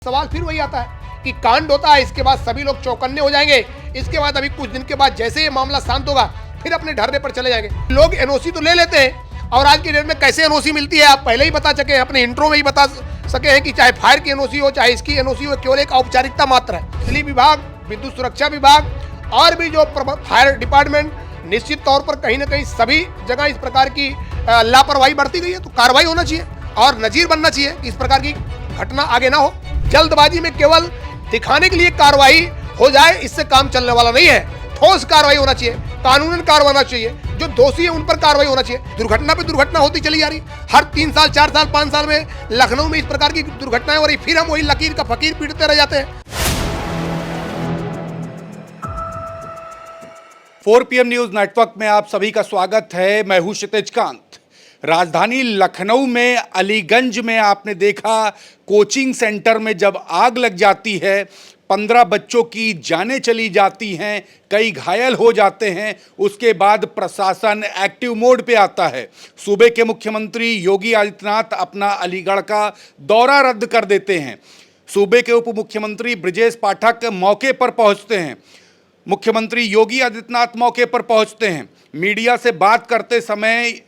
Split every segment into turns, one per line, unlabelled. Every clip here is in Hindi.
सवाल फिर वही आता है कि कांड होता है, इसके बाद सभी लोग चौकन्ने हो जाएंगे। इसके बाद अभी कुछ दिन के बाद जैसे ये मामला शांत होगा फिर अपने धरने पर चले जाएंगे। लोग एनओसी तो ले लेते हैं, और आज की डेट में कैसे एनओसी मिलती है आप पहले ही बता चुके हैं, अपने इंट्रो में ही बता सके हैं कि चाहे फायर की एनओसी हो चाहे इसकी एनओसी हो, केवल एक औपचारिकता मात्र है। बिजली विभाग, विद्युत सुरक्षा विभाग और भी जो फायर डिपार्टमेंट, निश्चित तौर पर कहीं ना कहीं सभी जगह इस प्रकार की लापरवाही बढ़ती गई है। तो कार्रवाई होना चाहिए और नजीर बनना चाहिए कि इस प्रकार की घटना आगे ना हो। जल्दबाजी में केवल दिखाने के लिए कार्रवाई हो जाए, इससे काम चलने वाला नहीं है। ठोस कार्रवाई होना चाहिए, कानूनन कार्रवाई होना चाहिए, जो दोषी है उन पर कार्रवाई होना चाहिए। दुर्घटना पे दुर्घटना होती चली जा रही, हर 3 साल 4 साल 5 साल में लखनऊ में इस प्रकार की दुर्घटनाएं हो रही, फिर हम वही लकीर का फकीर पीटते रह जाते हैं।
4 PM न्यूज नेटवर्क में आप सभी का स्वागत है। मैं हूं क्षितिज कांत। राजधानी लखनऊ में अलीगंज में आपने देखा कोचिंग सेंटर में जब आग लग जाती है, 15 बच्चों की जानें चली जाती हैं, कई घायल हो जाते हैं। उसके बाद प्रशासन एक्टिव मोड पे आता है। सूबे के मुख्यमंत्री योगी आदित्यनाथ अपना अलीगढ़ का दौरा रद्द कर देते हैं। सूबे के उप मुख्यमंत्री ब्रजेश पाठक मौके पर पहुंचते हैं। मुख्यमंत्री योगी आदित्यनाथ मौके पर पहुंचते हैं। मीडिया से बात करते समय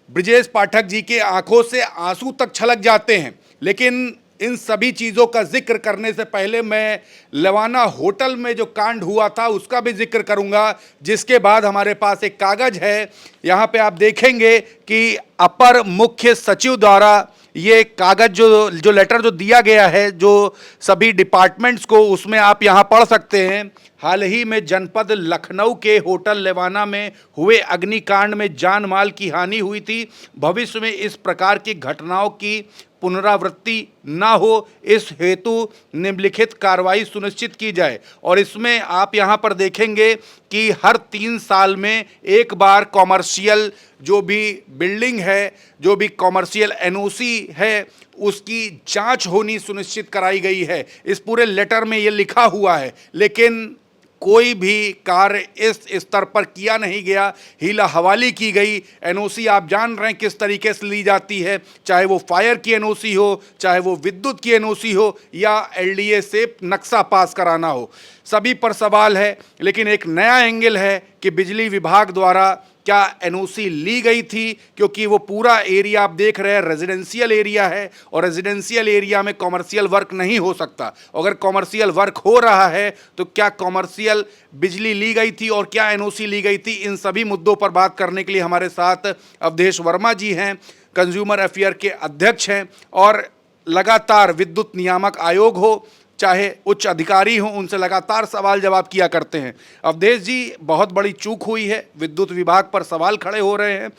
ब्रजेश पाठक जी के आंखों से आंसू तक छलक जाते हैं। लेकिन इन सभी चीज़ों का जिक्र करने से पहले मैं लवाना होटल में जो कांड हुआ था उसका भी जिक्र करूंगा, जिसके बाद हमारे पास एक कागज़ है। यहाँ पे आप देखेंगे कि अपर मुख्य सचिव द्वारा ये कागज़ जो लेटर जो दिया गया है जो सभी डिपार्टमेंट्स को, उसमें आप यहाँ पढ़ सकते हैं। हाल ही में जनपद लखनऊ के होटल लेवाना में हुए अग्निकांड में जान माल की हानि हुई थी। भविष्य में इस प्रकार की घटनाओं की पुनरावृत्ति ना हो, इस हेतु निम्नलिखित कार्रवाई सुनिश्चित की जाए। और इसमें आप यहाँ पर देखेंगे कि हर 3 साल में एक बार कॉमर्शियल जो भी बिल्डिंग है, जो भी कॉमर्शियल एनओसी है, उसकी जांच होनी सुनिश्चित कराई गई है। इस पूरे लेटर में ये लिखा हुआ है, लेकिन कोई भी कार्य इस स्तर पर किया नहीं गया। हीला हवाली की गई। एनओसी आप जान रहे हैं किस तरीके से ली जाती है, चाहे वो फायर की एनओसी हो, चाहे वो विद्युत की एनओसी हो, या एलडीए से नक्शा पास कराना हो, सभी पर सवाल है। लेकिन एक नया एंगल है कि बिजली विभाग द्वारा क्या एनओसी ली गई थी, क्योंकि वो पूरा एरिया आप देख रहे हैं रेजिडेंशियल एरिया है, और रेजिडेंशियल एरिया में कॉमर्शियल वर्क नहीं हो सकता। अगर कॉमर्शियल वर्क हो रहा है तो क्या कॉमर्शियल बिजली ली गई थी और क्या एनओसी ली गई थी, इन सभी मुद्दों पर बात करने के लिए हमारे साथ अवधेश वर्मा जी हैं, कंज्यूमर अफेयर के अध्यक्ष हैं, और लगातार विद्युत नियामक आयोग हो चाहे उच्च अधिकारी हों, उनसे लगातार सवाल जवाब किया करते हैं। अवधेश जी, बहुत बड़ी चूक हुई है, विद्युत विभाग पर सवाल खड़े हो रहे हैं,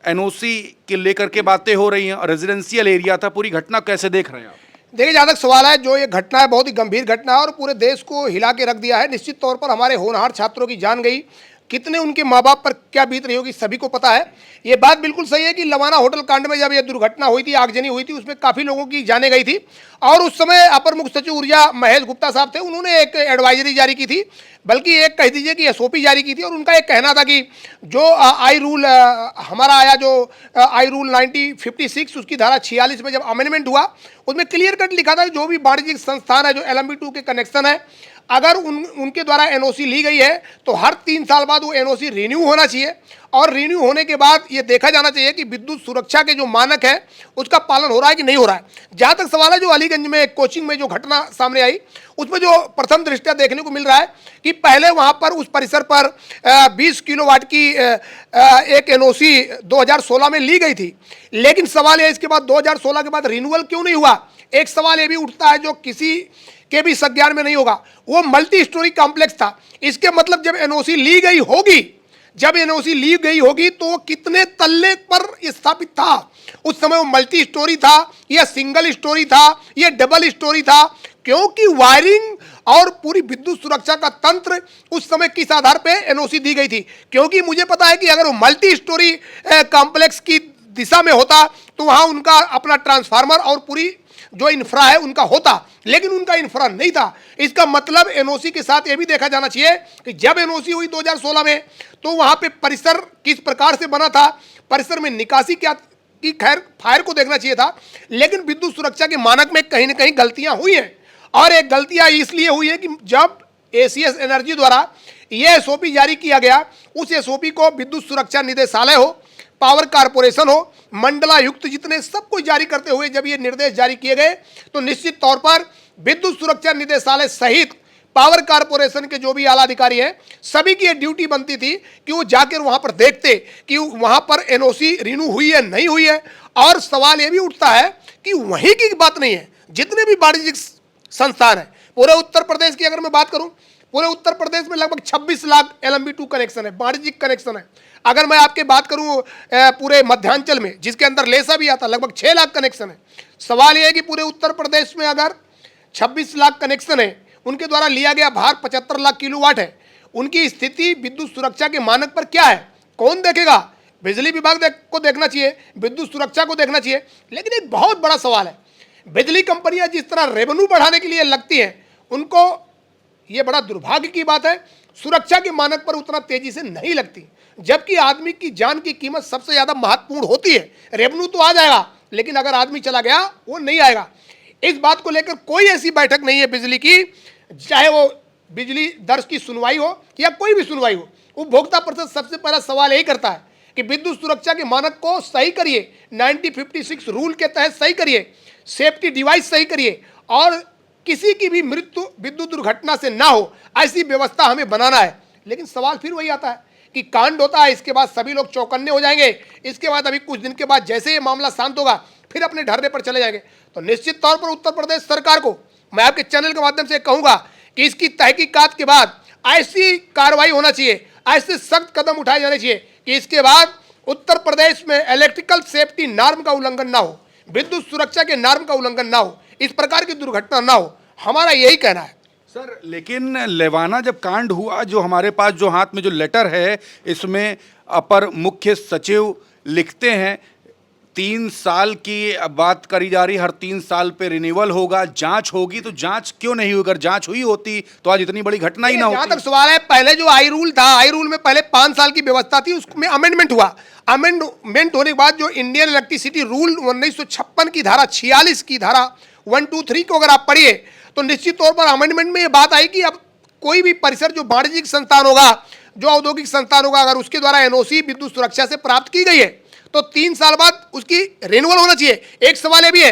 एनओसी के लेकर के बातें हो रही हैं, और रेजिडेंशियल एरिया था। पूरी घटना कैसे देख रहे हैं आप?
देखिए, जहाँ तक सवाल है, जो ये घटना है बहुत ही गंभीर घटना है और पूरे देश को हिला के रख दिया है। निश्चित तौर पर हमारे होनहार छात्रों की जान गई, कितने उनके माँ बाप पर क्या बीत रही होगी सभी को पता है। ये बात बिल्कुल सही है कि लवाना होटल कांड में जब ये दुर्घटना हुई थी, आगजनी हुई थी, उसमें काफ़ी लोगों की जाने गई थी। और उस समय अपर मुख्य सचिव ऊर्जा महेश गुप्ता साहब थे, उन्होंने एक एडवाइजरी जारी की थी, बल्कि एक कह दीजिए कि एसओपी जारी की थी। और उनका एक कहना था कि जो आई रूल हमारा आया, जो आई रूल 1956, उसकी धारा 46 में जब अमेंडमेंट हुआ, उसमें क्लियर कट लिखा था कि जो भी वाणिज्यिक संस्थान है, जो LMB2 के कनेक्शन है, अगर उनके द्वारा एनओसी ली गई है तो हर 3 साल बाद वो एनओसी रिन्यू होना चाहिए। और रिन्यू होने के बाद ये देखा जाना चाहिए कि विद्युत सुरक्षा के जो मानक है उसका पालन हो रहा है कि नहीं हो रहा है। जहाँ तक सवाल है, जो अलीगंज में कोचिंग में जो घटना सामने आई, उसमें जो प्रथम दृष्टया देखने को मिल रहा है कि पहले वहाँ पर उस परिसर पर 20 किलोवाट की एक एनओसी 2016 में ली गई थी। लेकिन सवाल है, इसके बाद 2016 के बाद रिन्यूअल क्यों नहीं हुआ? एक सवाल ये भी उठता है जो किसी के भी संज्ञान में नहीं होगा। वो मल्टी स्टोरी कॉम्प्लेक्स था। इसके मतलब जब एनओसी ली गई होगी, तो वो कितने तल्ले पर स्थापित था? उस समय वो मल्टी स्टोरी था या सिंगल स्टोरी था या डबल स्टोरी था? क्योंकि वायरिंग और पूरी विद्युत सुरक्षा का तंत्र उस समय किस आधार पे एनओसी दी गई थी? क्योंकि मुझे पता है कि अगर वो मल्टी स्टोरी कॉम्प्लेक्स की दिशा में होता तो वहाँ उनका अपना ट्रांसफार्मर और पूरी जो इंफ्रा है उनका होता, लेकिन उनका इंफ्रा नहीं था। इसका मतलब एनओसी के साथ ये भी देखा जाना चाहिए कि जब एनओसी हुई 2016 में, तो वहाँ पे परिसर किस प्रकार से बना था, परिसर में निकासी क्या कि खैर फायर को देखना चाहिए था, लेकिन विद्युत सुरक्षा के मानक में कहीं ना कहीं गलतियां हुई हैं। और एक गलतियां इसलिए हुई है कि जब एसीएस एनर्जी द्वारा यह एसओपी जारी किया गया, उस एसओपी को विद्युत सुरक्षा निदेशालय हो, पावर कारपोरेशन हो, मंडलायुक्त जितने सब कुछ जारी करते हुए जब ये निर्देश जारी किए गए, तो निश्चित तौर पर विद्युत सुरक्षा निदेशालय सहित पावर कारपोरेशन के जो भी आला अधिकारी हैं, सभी की ये ड्यूटी बनती थी कि वो जाकर वहां पर देखते कि वहां पर एनओसी रिन्यू हुई है नहीं हुई है। और सवाल ये भी उठता है कि वहीं की बात नहीं है, जितने भी वाणिज्यिक संस्थान है पूरे उत्तर प्रदेश की अगर मैं बात करूं, पूरे उत्तर प्रदेश में लगभग 26 लाख LMB2 कनेक्शन है, वाणिज्यिक कनेक्शन है। अगर मैं आपके बात करूं पूरे मध्यांचल में, जिसके अंदर लेसा भी आता, लगभग 6 लाख कनेक्शन है। सवाल यह है कि पूरे उत्तर प्रदेश में अगर 26 लाख कनेक्शन है, उनके द्वारा लिया गया भार 75 लाख किलोवाट है, उनकी स्थिति विद्युत सुरक्षा के मानक पर क्या है, कौन देखेगा? बिजली विभाग को देखना चाहिए, विद्युत सुरक्षा को देखना चाहिए। लेकिन एक बहुत बड़ा सवाल है, बिजली कंपनियां जिस तरह रेवेन्यू बढ़ाने के लिए लगती हैं, उनको ये बड़ा दुर्भाग्य की बात है, सुरक्षा के मानक पर उतना तेजी से नहीं लगती, जबकि आदमी की जान की कीमत सबसे ज्यादा महत्वपूर्ण होती है। रेवेन्यू तो आ जाएगा, लेकिन अगर आदमी चला गया वो नहीं आएगा। इस बात को लेकर कोई ऐसी बैठक नहीं है बिजली की, चाहे वो बिजली दर की सुनवाई हो या कोई भी सुनवाई हो, उपभोक्ता परिषद सबसे पहला सवाल यही करता है कि विद्युत सुरक्षा के मानक को सही करिए, 1956 रूल के तहत सही करिए, सेफ्टी डिवाइस सही करिए, और किसी की भी मृत्यु विद्युत दुर्घटना से ना हो, ऐसी व्यवस्था हमें बनाना है। लेकिन सवाल फिर वही आता है कि कांड होता है, इसके बाद सभी लोग चौकन्ने हो जाएंगे, इसके बाद अभी कुछ दिन के बाद जैसे ये मामला शांत होगा फिर अपने धरने पर चले जाएंगे। तो निश्चित तौर पर उत्तर प्रदेश सरकार को मैं आपके चैनल के माध्यम से कहूंगा कि इसकी तहकीकात के बाद ऐसी कार्रवाई होना चाहिए, ऐसे सख्त कदम उठाए जाने चाहिए कि इसके बाद उत्तर प्रदेश में इलेक्ट्रिकल सेफ्टी नॉर्म का उल्लंघन ना हो, विद्युत सुरक्षा के नॉर्म का उल्लंघन ना हो, इस प्रकार की दुर्घटना ना हो। हमारा यही कहना है
सर। लेकिन लेवाना जब कांड हुआ, जो हमारे पास जो हाथ में जो लेटर है, इसमें अपर मुख्य सचिव लिखते हैं 3 साल की बात करी जा रही, हर 3 साल पे रिन्यूअल होगा, जांच होगी। तो जांच क्यों नहीं हुई? अगर जांच हुई होती तो आज इतनी बड़ी घटना ही ना होती।
जहां तक सवाल है, पहले जो आई रूल था, आई रूल में पहले 5 साल की व्यवस्था थी, उसमें अमेंडमेंट हुआ। अमेंडमेंट होने के बाद जो इंडियन इलेक्ट्रिसिटी रूल 1956 की धारा 46 की धारा 1, 2, 3 को अगर आप पढ़िए तो निश्चित तौर पर अमेंडमेंट में ये बात आई कि अब कोई भी परिसर जो वाणिज्यिक संस्थान होगा, जो औद्योगिक संस्थान होगा, अगर उसके द्वारा एनओसी विद्युत सुरक्षा से प्राप्त की गई है तो 3 साल बाद उसकी रिन्यूअल होना चाहिए। एक सवाल ये भी है,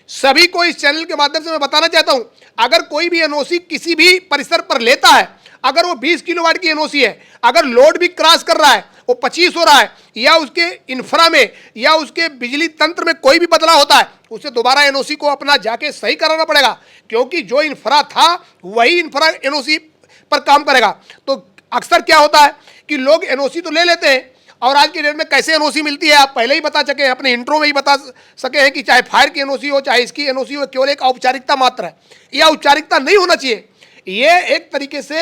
सभी को इस चैनल के माध्यम से मैं बताना चाहता हूं, अगर कोई भी एनओसी किसी भी परिसर पर लेता है, अगर वो 20 किलोवाट की एनओसी है, अगर लोड भी क्रॉस कर रहा है, वो 25 हो रहा है, या उसके इंफ्रा में या उसके बिजली तंत्र में कोई भी बदलाव होता है, उसे दोबारा एनओसी को अपना जाके सही कराना पड़ेगा, क्योंकि जो इंफ्रा था वही इंफ्रा एनओसी पर काम करेगा। तो अक्सर क्या होता है कि लोग एनओसी तो ले लेते हैं, और आज की डेट में कैसे एनओसी मिलती है आप पहले ही बता चुके हैं, अपने इंट्रो में ही बता सके हैं कि चाहे फायर की एनओसी हो, चाहे इसकी एनओसी हो, केवल एक औपचारिकता मात्र है। यह औपचारिकता नहीं होना चाहिए, ये एक तरीके से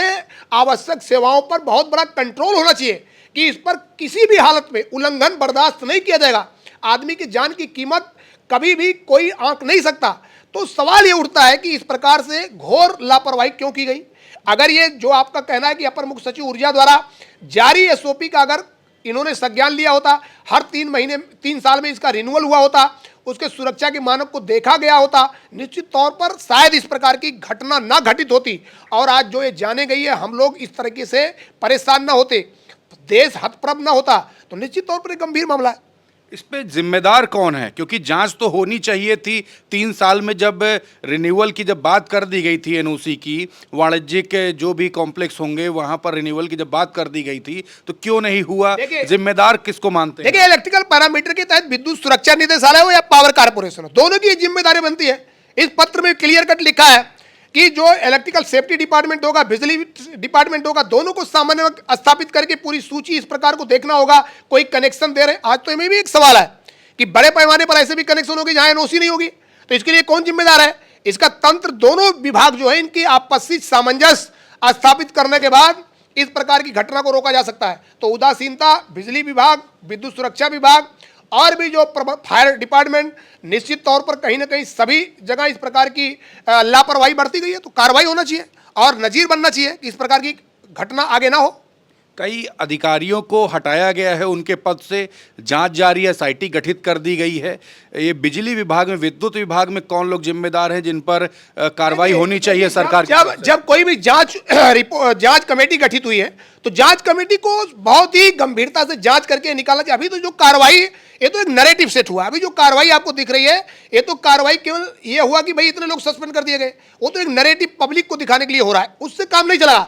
आवश्यक सेवाओं पर बहुत बड़ा कंट्रोल होना चाहिए कि इस पर किसी भी हालत में उल्लंघन बर्दाश्त नहीं किया जाएगा। आदमी की जान की कीमत कभी भी कोई आंक नहीं सकता। तो सवाल ये उठता है कि इस प्रकार से घोर लापरवाही क्यों की गई? अगर ये जो आपका कहना है कि अपर मुख्य सचिव ऊर्जा द्वारा जारी एसओपी का अगर इन्होंने संज्ञान लिया होता, हर 3 साल में इसका रिन्यूअल हुआ होता, उसके सुरक्षा के मानक को देखा गया होता, निश्चित तौर पर शायद इस प्रकार की घटना ना घटित होती, और आज जो ये जाने गई है हम लोग इस तरीके से परेशान ना होते, देश हतप्रभ ना होता। तो निश्चित तौर पर एक गंभीर मामला है।
इस पे जिम्मेदार कौन है? क्योंकि जांच तो होनी चाहिए थी। 3 साल में जब रिन्यूअल की जब बात कर दी गई थी, एनओसी की, वाणिज्यिक जो भी कॉम्प्लेक्स होंगे वहां पर रिन्यूअल की जब बात कर दी गई थी, तो क्यों नहीं हुआ? जिम्मेदार किसको मानते हैं?
देखिए, इलेक्ट्रिकल पैरामीटर के तहत विद्युत सुरक्षा निदेशालय हो या पावर कारपोरेशन हो, दोनों की जिम्मेदारी बनती है। इस पत्र में क्लियर कट लिखा है कि जो इलेक्ट्रिकल सेफ्टी डिपार्टमेंट होगा, बिजली डिपार्टमेंट होगा, दोनों को सामान्य में स्थापित करके पूरी सूची इस प्रकार को देखना होगा। कोई कनेक्शन दे रहे, आज तो इनमें भी एक सवाल है कि बड़े पैमाने पर ऐसे भी कनेक्शन होगी जहां एनओसी नहीं होगी, तो इसके लिए कौन जिम्मेदार है? इसका तंत्र दोनों विभाग जो है इनकी आपसी सामंजस्य स्थापित करने के बाद इस प्रकार की घटना को रोका जा सकता है। तो उदासीनता बिजली विभाग, विद्युत सुरक्षा विभाग और भी जो फायर डिपार्टमेंट, निश्चित तौर पर कहीं ना कहीं सभी जगह इस प्रकार की लापरवाही बढ़ती गई है। तो कार्रवाई होना चाहिए और नजीर बनना चाहिए कि इस प्रकार की घटना आगे ना हो।
कई अधिकारियों को हटाया गया है उनके पद से, जांच जारी है, एसआईटी गठित कर दी गई है। ये बिजली विभाग में, विद्युत विभाग में कौन लोग जिम्मेदार हैं जिन पर कार्रवाई होनी चाहिए सरकार की?
जब कोई भी जांच कमेटी गठित हुई है तो जांच कमेटी को बहुत ही गंभीरता से जांच करके निकाला चाहिए। अभी तो जो कार्रवाई, ये तो एक नैरेटिव सेट हुआ। अभी जो कार्रवाई आपको दिख रही है, ये तो कार्रवाई केवल ये हुआ कि भाई इतने लोग सस्पेंड कर दिए गए, वो तो एक नैरेटिव पब्लिक को दिखाने के लिए हो रहा है, उससे काम नहीं चला।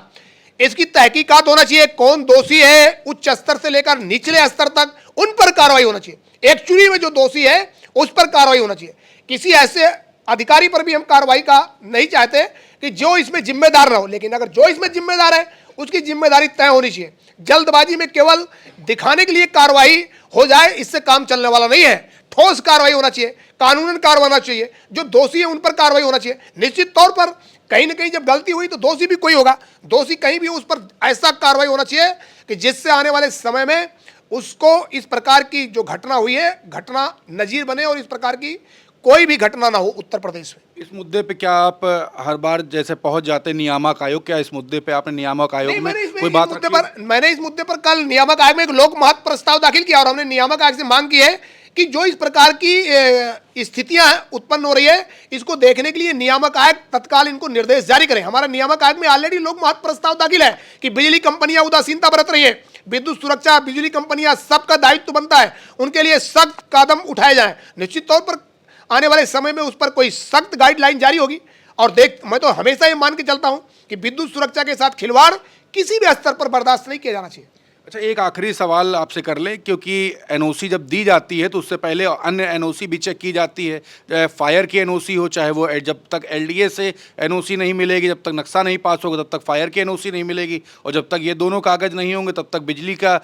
इसकी तहकीकात होना चाहिए, कौन दोषी है, उच्च स्तर से लेकर निचले स्तर तक उन पर कार्रवाई होना चाहिए। एक्चुअली में जो दोषी है उस पर कार्रवाई होना चाहिए। किसी ऐसे अधिकारी पर भी हम कार्रवाई का नहीं चाहते कि जो इसमें जिम्मेदार ना हो, लेकिन अगर जो इसमें जिम्मेदार है उसकी जिम्मेदारी तय होनी चाहिए। जल्दबाजी में केवल दिखाने के लिए कार्रवाई हो जाए, इससे काम चलने वाला नहीं है। ठोस कार्रवाई होना चाहिए, कानूनन कार्रवाई होना चाहिए, जो दोषी है उन पर कार्रवाई होना चाहिए। निश्चित तौर पर कहीं ना कहीं जब गलती हुई तो दोषी भी कोई होगा, दोषी कहीं भी, उस पर ऐसा कार्रवाई होना चाहिए कि जिससे आने वाले समय में उसको इस प्रकार की जो घटना हुई है, घटना नजीर बने और इस प्रकार की कोई भी घटना ना हो उत्तर प्रदेश में।
इस मुद्दे पे क्या आप हर बार जैसे पहुंच जाते नियामक आयोग, क्या इस मुद्दे पे आपने नियामक आयोग में कोई बात रखी?
मैंने इस मुद्दे पर कल नियामक आयोग में एक लोक महत्व प्रस्ताव दाखिल किया और हमने नियामक आयोग से मांग की है कि जो इस प्रकार की स्थितियां उत्पन्न हो रही है, इसको देखने के लिए नियामक आयोग तत्काल इनको निर्देश जारी करें। हमारा नियामक आयोग में ऑलरेडी लोक महत्व प्रस्ताव दाखिल है कि बिजली कंपनियां उदासीनता बरत रही है, विद्युत सुरक्षा, बिजली कंपनियां, सबका दायित्व बनता है, उनके लिए सख्त कदम उठाए जाएं। निश्चित तौर पर आने वाले समय में उस पर कोई सख्त गाइडलाइन जारी होगी। और मैं तो हमेशा ये मान के चलता हूं कि विद्युत सुरक्षा के साथ खिलवाड़ किसी भी स्तर पर बर्दाश्त नहीं किया जाना चाहिए।
अच्छा, एक आखिरी सवाल आपसे कर लें, क्योंकि एनओसी जब दी जाती है तो उससे पहले अन्य एनओसी भी चेक की जाती है, चाहे फायर की एनओसी हो, चाहे वो जब तक एलडीए से एनओसी नहीं मिलेगी, जब तक नक्शा नहीं पास होगा तब तक फायर की एनओसी नहीं मिलेगी, और जब तक ये दोनों कागज नहीं होंगे तब तक बिजली का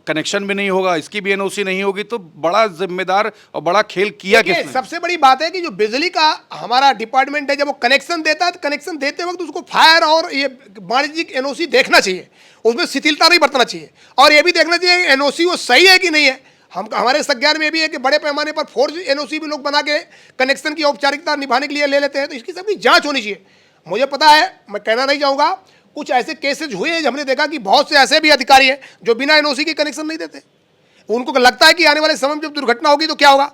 कनेक्शन भी नहीं होगा, इसकी भी एनओसी नहीं होगी। तो बड़ा जिम्मेदार और बड़ा खेल किया किसने?
सबसे बड़ी बात है कि जो बिजली का हमारा डिपार्टमेंट है, जब वो कनेक्शन देता है तो कनेक्शन देते वक्त उसको फायर और ये वाणिज्यिक एनओसी देखना चाहिए, उसमें शिथिलता नहीं बरतना चाहिए, और ये भी देखना चाहिए एनओसी वो सही है कि नहीं है। हमारे संज्ञान में भी है कि बड़े पैमाने पर फोर्ज एनओसी भी लोग बना के कनेक्शन की औपचारिकता निभाने के लिए ले लेते हैं, तो इसकी सबकी जांच होनी चाहिए। मुझे पता है, मैं कहना नहीं चाहूँगा, कुछ ऐसे केसेज हुए हैं, हमने देखा कि बहुत से ऐसे भी अधिकारी हैं जो बिना एनओसी के कनेक्शन नहीं देते। उनको लगता है कि आने वाले समय में जब दुर्घटना होगी तो क्या होगा।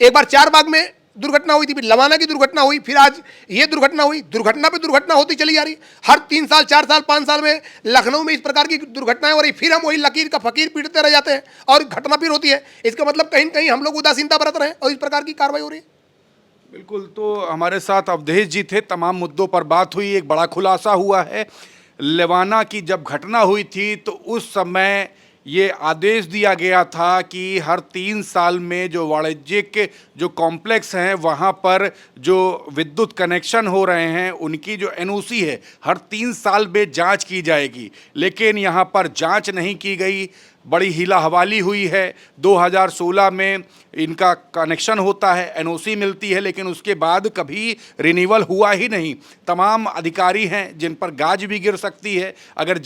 एक बार चारबाग में दुर्घटना हुई थी, फिर लवाना की दुर्घटना हुई, फिर आज ये दुर्घटना हुई, दुर्घटना पे दुर्घटना होती चली जा रही है। हर 3 साल, 4 साल, 5 साल में लखनऊ में इस प्रकार की दुर्घटनाएं हो रही, फिर हम वही लकीर का फकीर पीटते रह जाते हैं और घटना फिर होती है। इसका मतलब कहीं न कहीं हम लोग उदासीनता बरत रहे हैं और इस प्रकार की कार्रवाई हो रही है।
बिल्कुल, तो हमारे साथ अवधेश जी थे, तमाम मुद्दों पर बात हुई, एक बड़ा खुलासा हुआ है। लवाना की जब घटना हुई थी तो उस समय ये आदेश दिया गया था कि हर 3 साल में जो वाणिज्यिक जो कॉम्प्लेक्स हैं वहाँ पर जो विद्युत कनेक्शन हो रहे हैं उनकी जो एनओसी है हर 3 साल में जांच की जाएगी, लेकिन यहाँ पर जांच नहीं की गई। बड़ी हीला हवाली हुई है। 2016 में इनका कनेक्शन होता है, एनओसी मिलती है, लेकिन उसके बाद कभी रिन्यूअल हुआ ही नहीं। तमाम अधिकारी हैं जिन पर गाज भी गिर सकती है अगर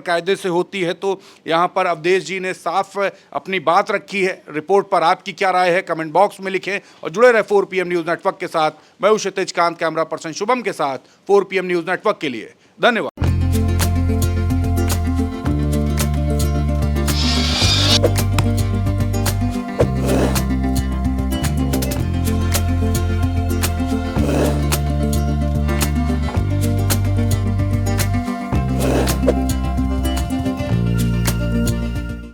कायदे से होती है। तो यहाँ पर अवधेश जी ने साफ अपनी बात रखी है। रिपोर्ट पर आपकी क्या राय है कमेंट बॉक्स में लिखें और जुड़े रहे 4 PM न्यूज़ नेटवर्क के साथ। मैं हूं क्षितिज कांत, कैमरा पर्सन शुभम के साथ 4 PM न्यूज़ नेटवर्क के लिए। धन्यवाद।